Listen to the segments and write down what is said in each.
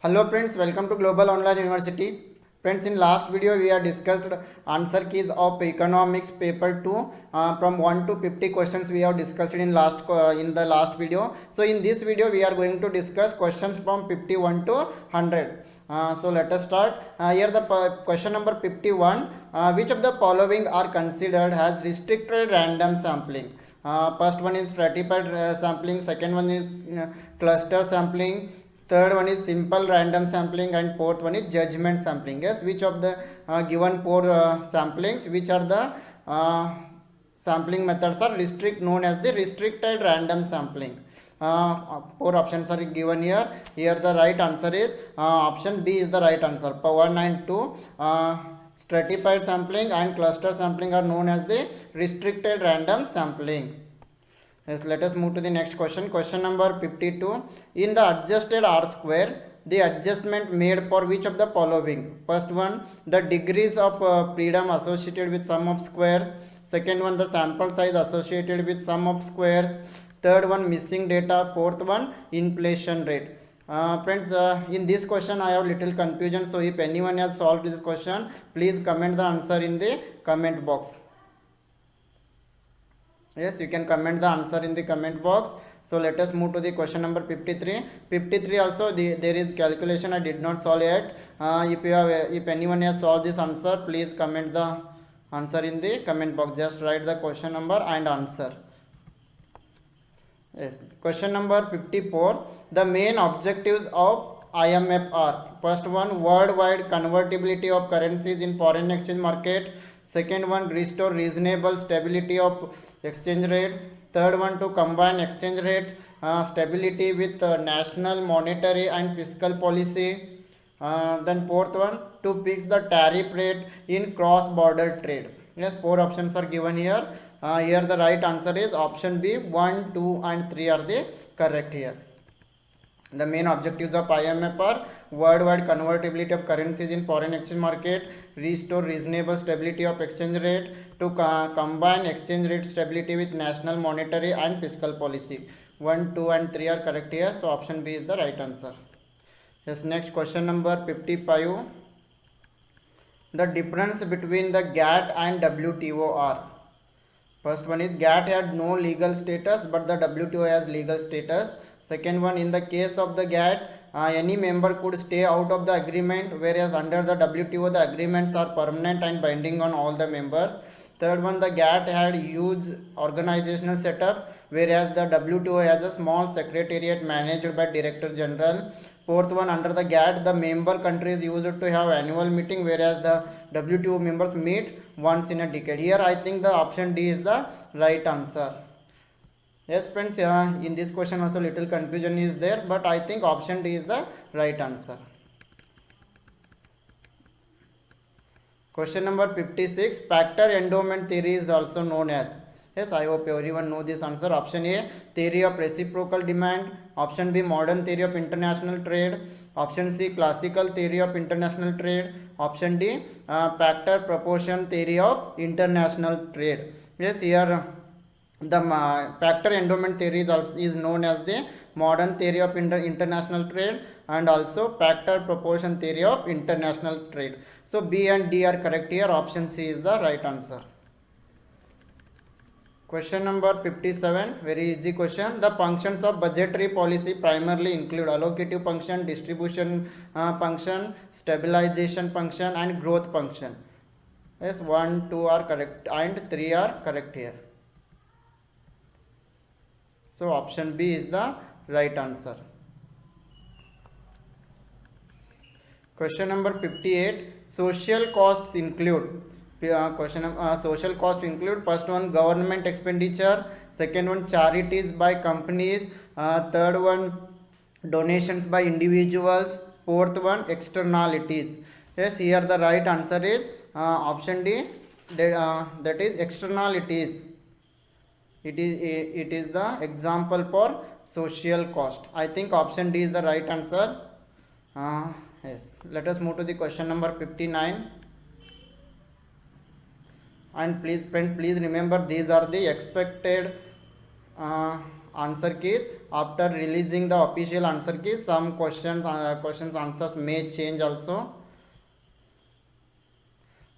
Hello friends, welcome to Global Online University. Friends, in last video we have discussed answer keys of economics paper 2 from 1 to 50 questions we have discussed in the last video. So in this video we are going to discuss questions from 51 to 100. So let us start. Here the question number 51. Which of the following are considered as restricted random sampling? First one is stratified sampling, second one is cluster sampling, third one is simple random sampling, and fourth one is judgment sampling. Yes, which of the given four samplings, which are the sampling methods are known as the restricted random sampling? Four options are given here. Here the right answer is option B is the right answer. 1 and 2, stratified sampling and cluster sampling are known as the restricted random sampling. Yes, let us move to the next question. Question number 52. In the adjusted R square, the adjustment made for which of the following? First one, the degrees of freedom associated with sum of squares. Second one, the sample size associated with sum of squares. Third one, missing data. Fourth one, inflation rate. Friends, in this question I have little confusion. So if anyone has solved this question, please comment the answer in the comment box. Yes, you can comment the answer in the comment box. So let us move to the question number 53. 53 also there is calculation I did not solve yet. If anyone has solved this answer, please comment the answer in the comment box. Just write the question number and answer. Yes, question number 54. The main objectives of IMF are: first one, worldwide convertibility of currencies in foreign exchange market. Second one, restore reasonable stability of exchange rates. Third one, to combine exchange rate stability with national monetary and fiscal policy. Then fourth one, to fix the tariff rate in cross border trade. Yes, four options are given here. Here the right answer is option B. 1, 2 and 3 are the correct here. The main objectives of IMF are worldwide convertibility of currencies in foreign exchange market, restore reasonable stability of exchange rate, to combine exchange rate stability with national monetary and fiscal policy. 1, 2 and 3 are correct here. So option B is the right answer. Yes, next question number 55. The difference between the GATT and WTO are: first one is GATT had no legal status but the WTO has legal status. Second one, in the case of the GATT, any member could stay out of the agreement, whereas under the WTO the agreements are permanent and binding on all the members. Third one, the GATT had huge organizational setup, whereas the WTO has a small secretariat managed by Director General. Fourth one, under the GATT the member countries used to have annual meeting, whereas the WTO members meet once in a decade. Here I think the option D is the right answer. Yes friends, in this question also little confusion is there, but I think option D is the right answer. Question number 56. Factor endowment theory is also known as. Yes, I hope everyone know this answer. Option A, theory of reciprocal demand. Option B, modern theory of international trade. Option C, classical theory of international trade. Option D, factor proportion theory of international trade. Yes, here the factor endowment theory is known as the modern theory of international trade and also factor proportion theory of international trade. So B and D are correct here. Option C is the right answer. Question number 57, very easy question. The functions of budgetary policy primarily include allocative function, distribution function, stabilization function and growth function. Yes, 1, 2 are correct and 3 are correct here. So option B is the right answer. Question number 58. Social costs include. Social costs include: first one, government expenditure. Second one, charities by companies. Third one, donations by individuals. Fourth one, externalities. Yes, here the right answer is option D. That is externalities. It is the example for social cost. I think option D is the right answer. Yes, let us move to the question number 59. And please friends, please remember these are the expected answer keys. After releasing the official answer keys, some questions answers may change also.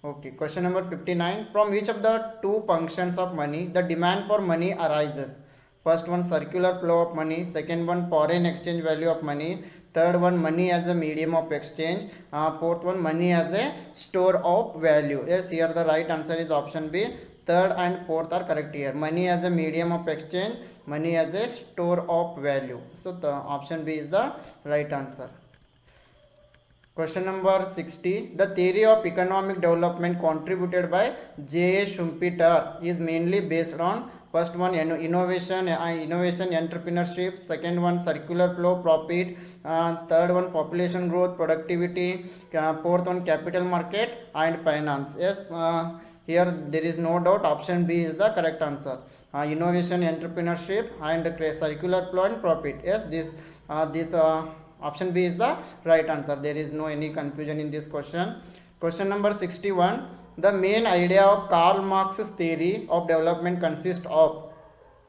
Okay, question number 59. From which of the two functions of money the demand for money arises? First one, circular flow of money. Second one, foreign exchange value of money. Third one, money as a medium of exchange. Fourth one, money as a store of value. Yes, here the right answer is option B. Third and fourth are correct here. Money as a medium of exchange, money as a store of value. So the option B is the right answer. Question number 60. The theory of economic development contributed by J. A. Schumpeter is mainly based on first one, innovation, entrepreneurship. Second one, circular flow, profit. Third one, population growth, productivity. Fourth one, capital market and finance. Yes, here there is no doubt. Option B is the correct answer. Innovation, entrepreneurship, and circular flow and profit. Yes, this option B is the right answer. There is no any confusion in this question. Question number 61. The main idea of Karl Marx's theory of development consists of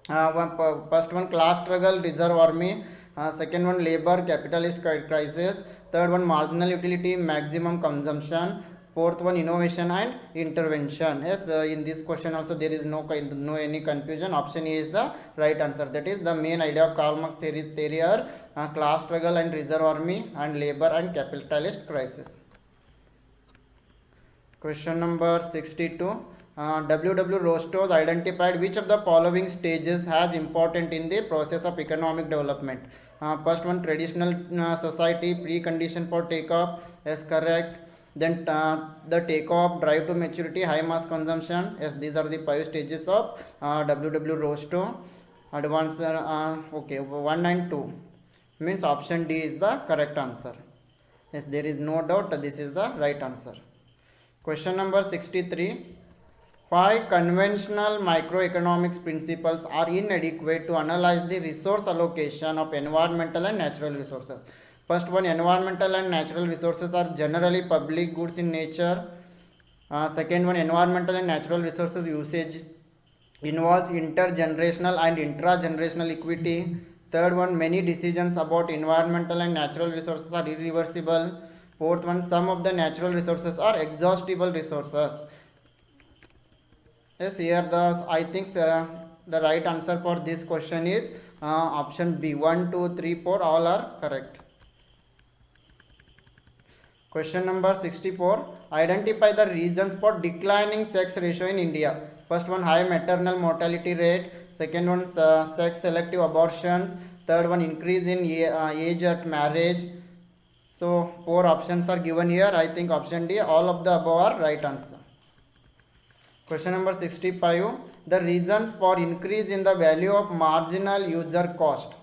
first one, class struggle, reserve army. Second one, labor capitalist crisis. Third one, marginal utility, maximum consumption. Fourth one, innovation and intervention. Yes, in this question also there is no any confusion. Option A is the right answer. That is the main idea of Karl Marx theory are class struggle and reserve army and labor and capitalist crisis. Question number 62. W. Rostow identified which of the following stages has important in the process of economic development. First one, traditional society, precondition for takeoff. Yes, correct. Then the takeoff, drive to maturity, high mass consumption. Yes, these are the 5 stages of W. Rostow. Advanced, okay, 1 and 2 means option D is the correct answer. Yes, there is no doubt this is the right answer. Question number 63. 5 conventional microeconomics principles are inadequate to analyze the resource allocation of environmental and natural resources. First one, environmental and natural resources are generally public goods in nature. Second one, environmental and natural resources usage involves intergenerational and intragenerational equity. Third one, many decisions about environmental and natural resources are irreversible. Fourth one, some of the natural resources are exhaustible resources. Yes, here I think the right answer for this question is option B. 1, 2, 3, 4 all are correct. Question number 64. Identify the reasons for declining sex ratio in India. First one, high maternal mortality rate. Second one, sex selective abortions. Third one, increase in age at marriage. So 4 options are given here. I think option D, all of the above are right answer. Question number 65. The reasons for increase in the value of marginal user cost.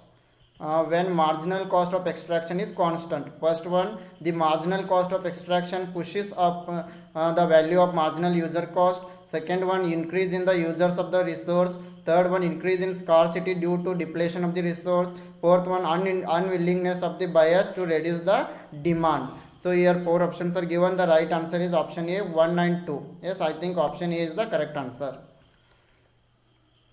When marginal cost of extraction is constant. First one, the marginal cost of extraction pushes up the value of marginal user cost. Second one, increase in the users of the resource. Third one, increase in scarcity due to depletion of the resource. Fourth one, unwillingness of the buyers to reduce the demand. So here 4 options are given. The right answer is option A, 1 and 2. Yes, I think option A is the correct answer.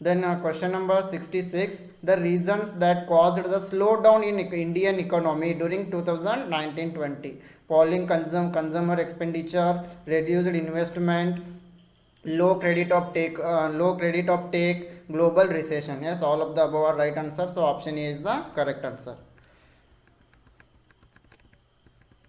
Then question number 66. The reasons that caused the slowdown in Indian economy during 2019-20. Falling consumer expenditure, reduced investment, low credit uptake, global recession. Yes, all of the above are right answer. So option A is the correct answer.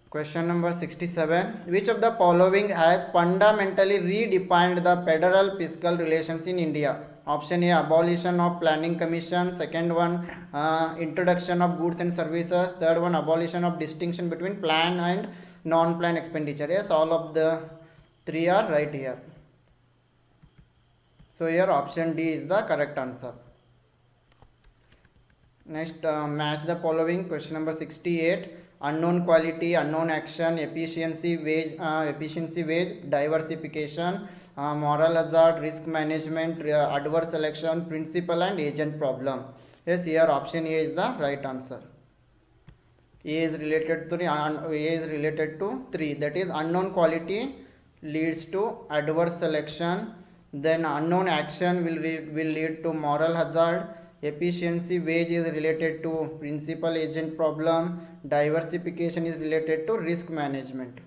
Question number 67. Which of the following has fundamentally redefined the federal fiscal relations in India? Option A, abolition of planning commission. Second one, introduction of goods and services. Third one, abolition of distinction between plan and non-plan expenditure. Yes, all of the 3 are right here. So here option D is the correct answer. Next, match the following. Question number 68. Unknown quality, unknown action, efficiency wage, diversification, moral hazard, risk management, adverse selection, principal and agent problem. Yes, here option A is the right answer. A is related to 3. That is, unknown quality leads to adverse selection. Then unknown action will lead to moral hazard. efficiency wage is related to principal agent problem, diversification is related to risk management.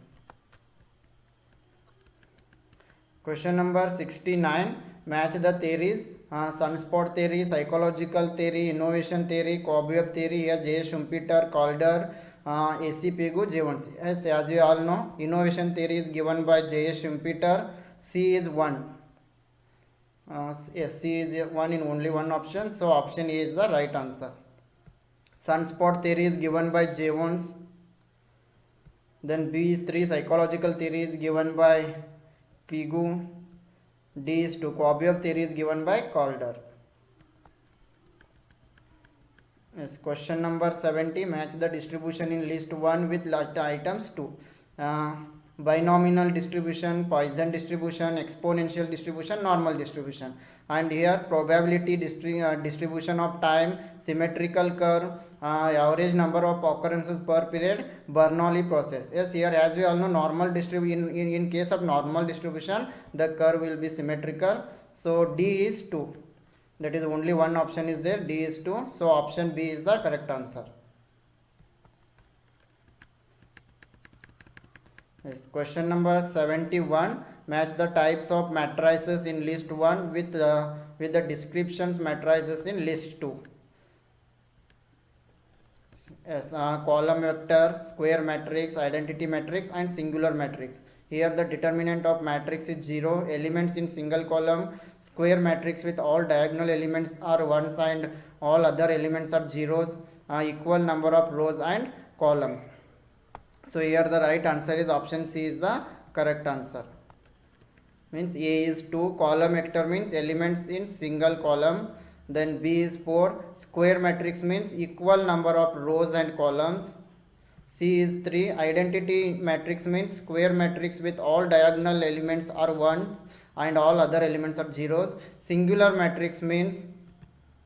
Question number 69, match the theories, sunspot theory, psychological theory, innovation theory, cobweb theory. Here J. Schumpeter, Calder, A.C. Pigou, J1C. As you all know, innovation theory is given by J. Schumpeter. C is 1. Yes, C is 1 in only one option. So option A is the right answer. Sunspot theory is given by J1C. Then B is 3. Psychological theory is given by Pigou. D is 2. Cobweb theory is given by Calder. Yes, question number 70. Match the distribution in list 1 with items 2. Binomial distribution, Poisson distribution, exponential distribution, normal distribution. And here probability distribution of time, symmetrical curve, average number of occurrences per period, Bernoulli process. Yes, here as we all know, normal distribution, in case of normal distribution, the curve will be symmetrical. So D is 2. That is only one option is there, D is 2. So option B is the correct answer. Yes, question number 71. Match the types of matrices in list 1 with the descriptions matrices in list 2. Yes, column vector, square matrix, identity matrix, and singular matrix. Here the determinant of matrix is 0. Elements in single column. Square matrix with all diagonal elements are ones and all other elements are zeros. Equal number of rows and columns. So here the right answer is option C is the correct answer. Means A is 2, column vector means elements in single column. Then B is 4, square matrix means equal number of rows and columns. C is 3, identity matrix means square matrix with all diagonal elements are ones and all other elements are zeros. Singular matrix means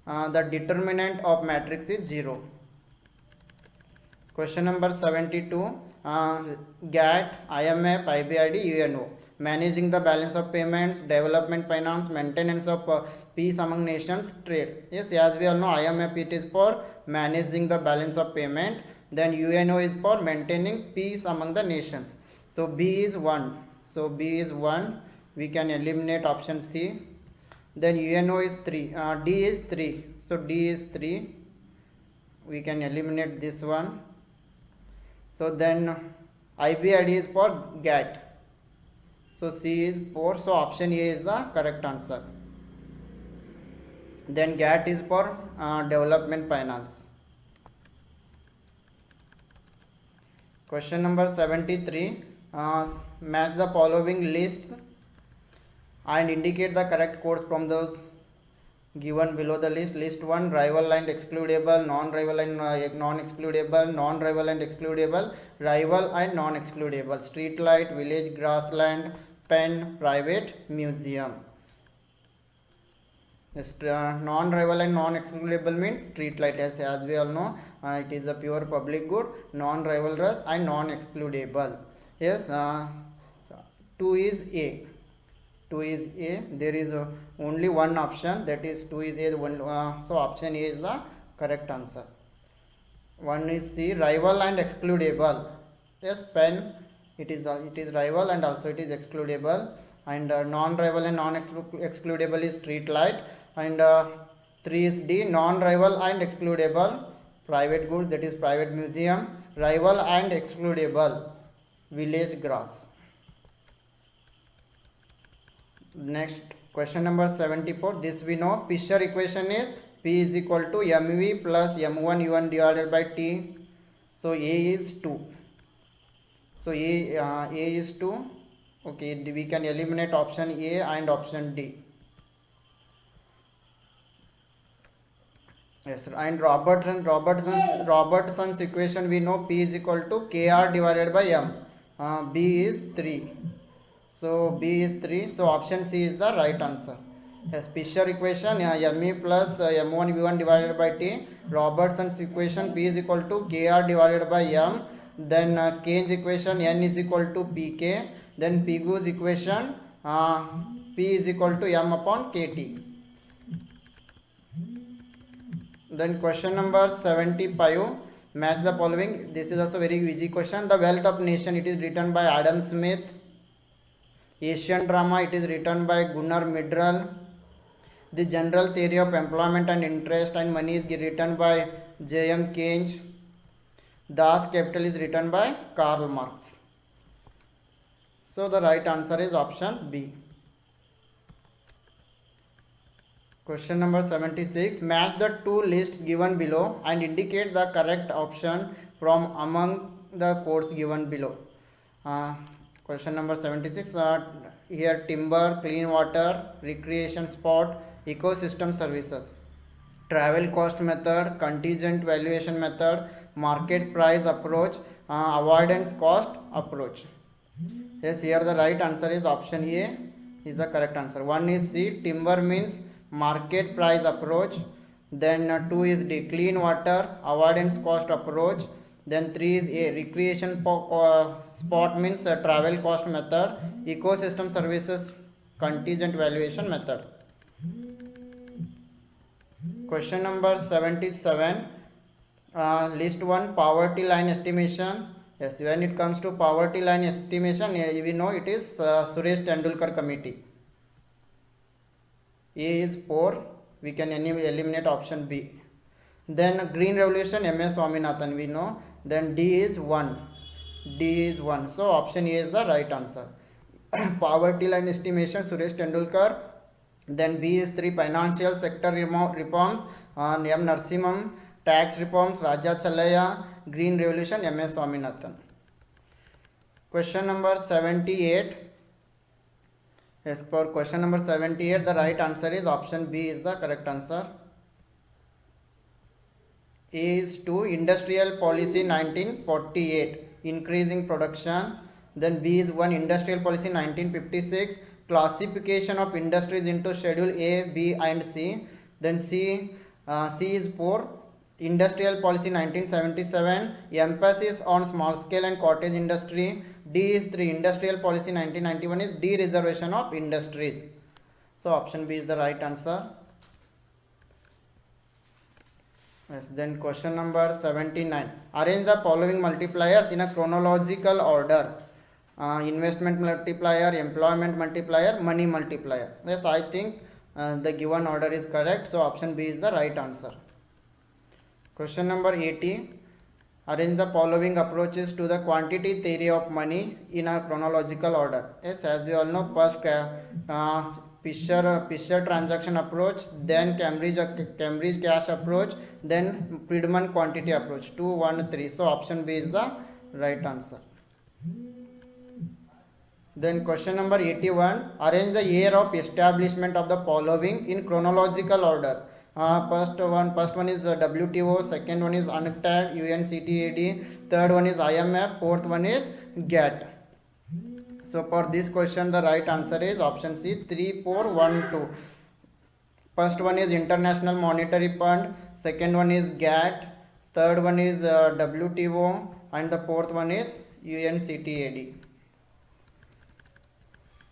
the determinant of matrix is 0. Question number 72. GAT, IMF, IBID, UNO. Managing the balance of payments, development finance, maintenance of peace among nations, trade. Yes, as we all know, IMF it is for managing the balance of payment. Then UNO is for maintaining peace among the nations. So B is 1. So B is 1. We can eliminate option C. Then UNO is 3. D is 3. So D is 3. We can eliminate this one. So then IBID is for GAT. So C is 4. So option A is the correct answer. Then GAT is for development finance. Question number 73. Match the following lists and indicate the correct codes from those given below the list. List 1, rival and excludable, non-rival and non-excludable, non-rival and excludable, rival and non-excludable, street light, village grassland, pen, private museum. Non-rival and non-excludable means street light, as we all know, it is a pure public good, non-rivalrous and non-excludable. Yes, 2 is A. 2 is A. There is only one option, that is 2 is A. So option A is the correct answer. 1 is C, rival and excludable. Yes, pen, it is rival and also it is excludable. And non-rival and non-excludable is street light. And 3 is D, non-rival and excludable, private goods, that is private museum. Rival and excludable, village grass. Next, question number 74. This we know. Fisher equation is P is equal to mv plus m1 u1 divided by T. So A is 2. So A is 2. Okay, we can eliminate option A and option D. Yes, and Robertson's equation we know P is equal to Kr divided by M. B is 3. So B is 3. So option C is the right answer. Yes, Fisher equation Me plus m1 v1 divided by T. Robertson's equation P is equal to Kr divided by M. Then Keynes equation N is equal to Pk. Then Pigou's equation P is equal to M upon Kt. Then question number 75, match the following. This is also very easy question. The Wealth of Nation, it is written by Adam Smith. Asian Drama, it is written by Gunnar Myrdal. The General Theory of Employment and Interest and Money is written by J.M. Keynes. Das Kapital is written by Karl Marx. So the right answer is option B. Question number 76. Match the two lists given below and indicate the correct option from among the codes given below. Question number 76. Here timber, clean water, recreation spot, ecosystem services. Travel cost method, contingent valuation method, market price approach, avoidance cost approach. Yes, here the right answer is option A is the correct answer. One is C, timber means market price approach. Then 2 is D, clean water, avoidance cost approach. Then 3 is A, recreation spot means travel cost method, ecosystem services, contingent valuation method. Question number 77. List 1, poverty line estimation. Yes, when it comes to poverty line estimation, we know it is Suresh Tendulkar committee. A is 4, we can eliminate option B. Then green revolution, MS Swaminathan, we know. Then D is 1. D is 1. So option A is the right answer. Poverty line estimation, Suresh Tendulkar. Then B is 3, financial sector reforms, M. Narasimhan. Tax reforms, Raja Chalaya. Green revolution, MS Swaminathan. Question number 78. Yes, for question number 78, the right answer is option B is the correct answer. A is 2, industrial policy 1948, increasing production. Then B is 1, industrial policy 1956, classification of industries into schedule A, B and C. Then C is 4, industrial policy 1977, emphasis on small scale and cottage industry. D is 3, industrial policy 1991 is de-reservation of industries. So option B is the right answer. Yes, then question number 79. Arrange the following multipliers in a chronological order. Investment multiplier, employment multiplier, money multiplier. Yes, I think the given order is correct. So option B is the right answer. Question number 80. Arrange the following approaches to the quantity theory of money in a chronological order. Yes, as we all know, first Fisher transaction approach, then Cambridge cash approach, then Friedman quantity approach. 2, 1, 3. So option B is the right answer. Then question number 81. Arrange the year of establishment of the following in chronological order. First one is WTO, second one is UNCTAD, UNCTAD, third one is IMF, fourth one is GATT. So for this question, the right answer is option C, 3, 4, 1, 2. First one is International Monetary Fund, second one is GATT, third one is WTO, and the fourth one is UNCTAD.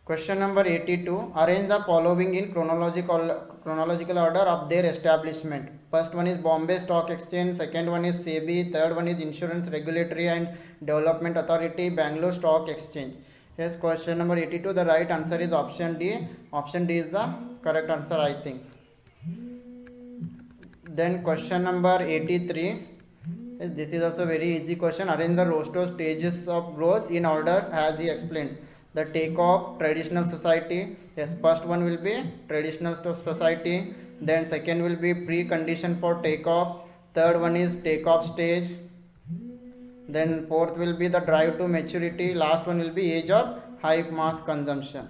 Question number 82. Arrange the following in chronological order of their establishment. First one is Bombay Stock Exchange, second one is SEBI, third one is Insurance Regulatory and Development Authority, Bangalore Stock Exchange. Yes, question number 82. The right answer is option D. Option D is the correct answer, I think. Then question number 83. Yes, this is also very easy question. Arrange the roster stages of growth in order as he explained. The takeoff, traditional society. Yes, first one will be traditional society. Then second will be precondition for takeoff. Third one is takeoff stage. Then fourth will be the drive to maturity. Last one will be age of high mass consumption.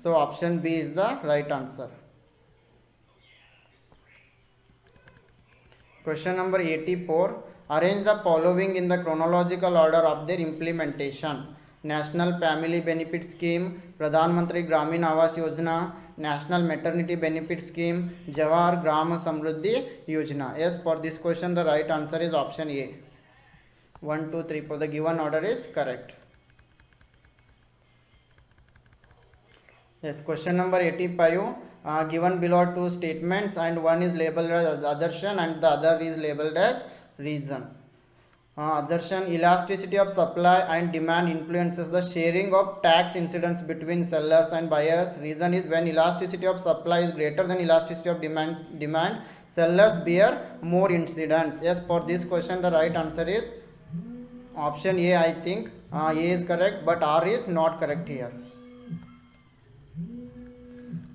So option B is the right answer. Question number 84. Arrange the following in the chronological order of their implementation. National Family Benefit Scheme, Pradhan Mantri Gramin Awas Yojana, National Maternity Benefit Scheme, Jawahar Gram Samruddhi Yojana. Yes, for this question the right answer is option A. 1, 2, 3, 4. The given order is correct. Yes, question number 85. given below two statements, and one is labeled as assertion and the other is labeled as reason. Assertion: elasticity of supply and demand influences the sharing of tax incidence between sellers and buyers. Reason is when elasticity of supply is greater than elasticity of demand, sellers bear more incidence. Yes, for this question the right answer is option A. I think A is correct, but R is not correct here.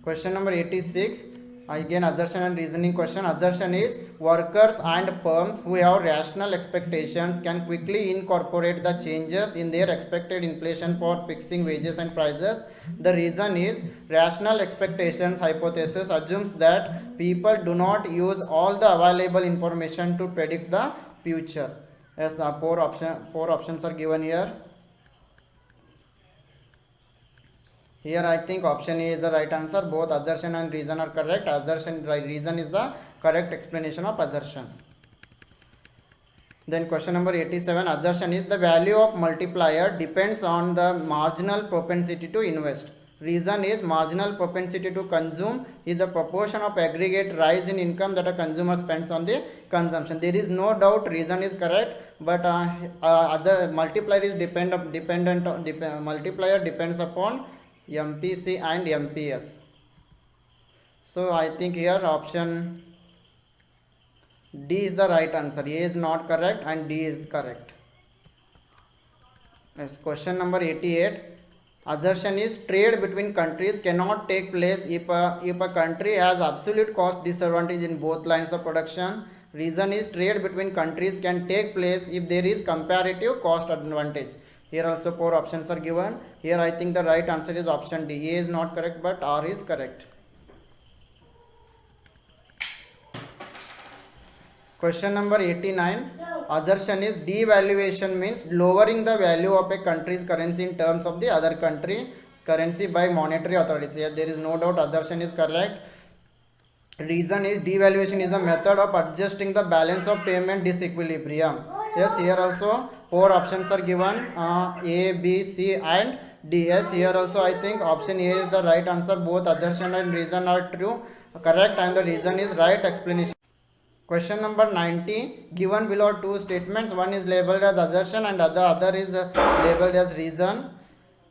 Question number 86. Again, assertion and reasoning question. Assertion is workers and firms who have rational expectations can quickly incorporate the changes in their expected inflation for fixing wages and prices. The reason is rational expectations hypothesis assumes that people do not use all the available information to predict the future. Yes, four options are given here. Here I think option A is the right answer. Both assertion and reason are correct. Reason is the correct explanation of assertion. Then question number 87. Assertion is the value of multiplier depends on the marginal propensity to invest. Reason is marginal propensity to consume is the proportion of aggregate rise in income that a consumer spends on the consumption. There is no doubt reason is correct, but other multiplier is multiplier depends upon MPC and MPS. So I think here option D is the right answer. A is not correct and D is correct. Next question number 88. Assertion is trade between countries cannot take place if a country has absolute cost disadvantage in both lines of production. Reason is trade between countries can take place if there is comparative cost advantage. Here also four options are given. Here I think the right answer is option D. A is not correct, but R is correct. Question number 89. Assertion is devaluation means lowering the value of a country's currency in terms of the other country currency by monetary authorities. Here there is no doubt assertion is correct. Reason is devaluation is a method of adjusting the balance of payment disequilibrium. Yes, here also four options are given, A, B, C and D. Yes, here also I think option A is the right answer. Both assertion and reason are true, correct, and the reason is right explanation. Question number 90. Given below two statements, one is labeled as assertion and the other is labeled as reason.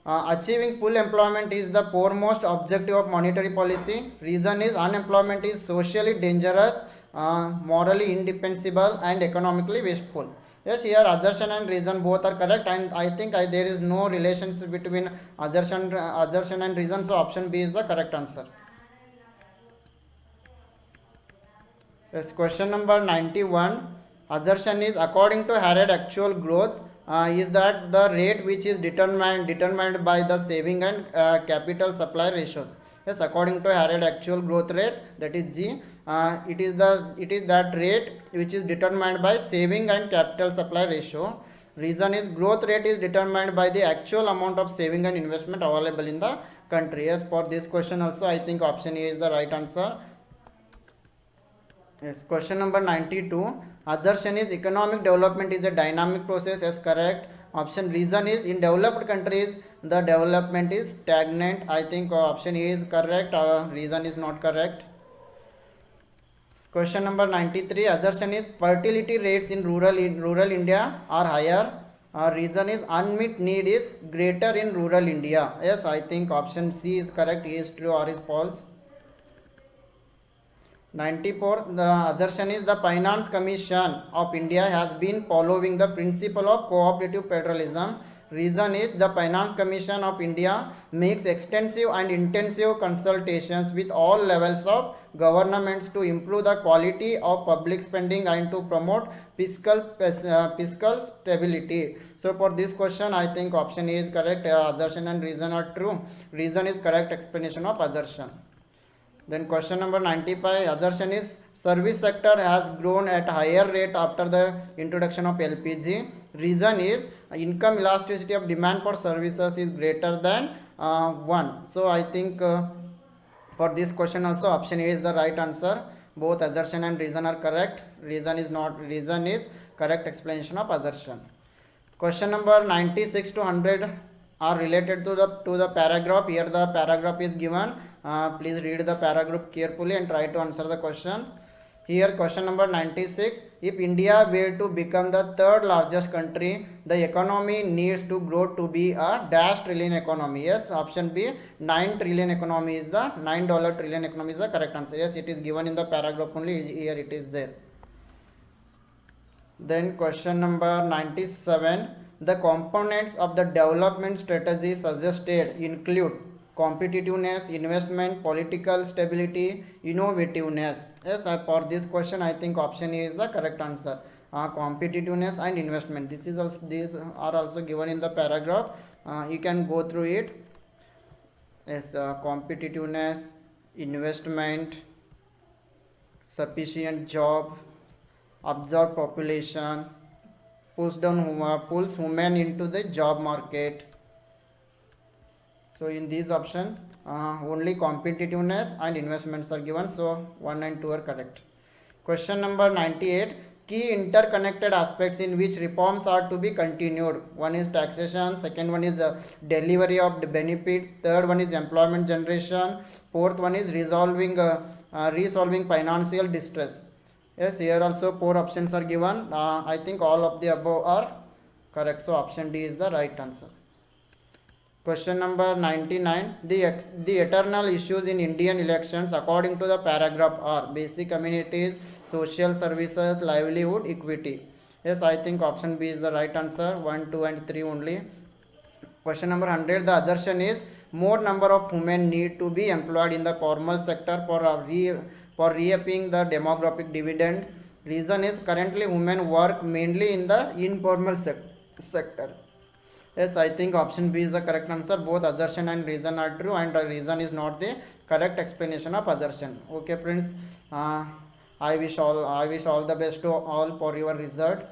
Achieving full employment is the foremost objective of monetary policy. Reason is unemployment is socially dangerous, morally indefensible and economically wasteful. Yes, here assertion and reason both are correct, and I think there is no relationship between assertion and reason, so option B is the correct answer. Yes, question number 91. Assertion is according to Harrod actual growth is that the rate which is determined by the saving and capital supply ratio. Yes, according to Harrod actual growth rate, that is G. It is that rate which is determined by saving and capital supply ratio. Reason is growth rate is determined by the actual amount of saving and investment available in the country. Yes, for this question also I think option A is the right answer. Yes, question number 92. Assertion is economic development is a dynamic process. Yes, correct. Option reason is in developed countries the development is stagnant. I think option A is correct. Reason is not correct. Question number 93. Assertion is fertility rates in rural India are higher. Reason is unmet need is greater in rural India. Yes, I think option C is correct. A is true or is false. 94. The assertion is the Finance Commission of India has been following the principle of cooperative federalism. Reason is the Finance Commission of India makes extensive and intensive consultations with all levels of governments to improve the quality of public spending and to promote fiscal stability. So for this question I think option A is correct. Assertion and reason are true. Reason is correct explanation of assertion. Then question number 95. Assertion is service sector has grown at higher rate after the introduction of LPG. Reason is income elasticity of demand for services is greater than 1. So I think for this question also option A is the right answer. Both assertion and reason are correct. Reason is correct explanation of assertion. Question number 96 to 100 are related to the paragraph. Here the paragraph is given. Please read the paragraph carefully and try to answer the question. Here question number 96, if India were to become the third largest country, the economy needs to grow to be a dash trillion economy. Yes, option B, 9 trillion economy is the $9 trillion economy is the correct answer. Yes, it is given in the paragraph only, here it is there. Then question number 97, the components of the development strategy suggested include competitiveness, investment, political stability, innovativeness. Yes, for this question I think option A is the correct answer. Competitiveness and investment. These are also given in the paragraph. You can go through it. Yes, competitiveness, investment, sufficient job, absorb population, pulls women into the job market. So in these options, only competitiveness and investments are given. So 1 and 2 are correct. Question number 98. Key interconnected aspects in which reforms are to be continued. One is taxation, second one is the delivery of the benefits, third one is employment generation, fourth one is resolving financial distress. Yes, here also 4 options are given. I think all of the above are correct. So option D is the right answer. Question number 99. The eternal issues in Indian elections according to the paragraph are basic amenities, social services, livelihood, equity. Yes, I think option B is the right answer. 1, 2 and 3 only. Question number 100. The assertion is more number of women need to be employed in the formal sector for reaping the demographic dividend. Reason is currently women work mainly in the informal sector. Yes, I think option B is the correct answer. Both assertion and reason are true, and the reason is not the correct explanation of assertion. Okay, friends. I wish all the best to all for your result.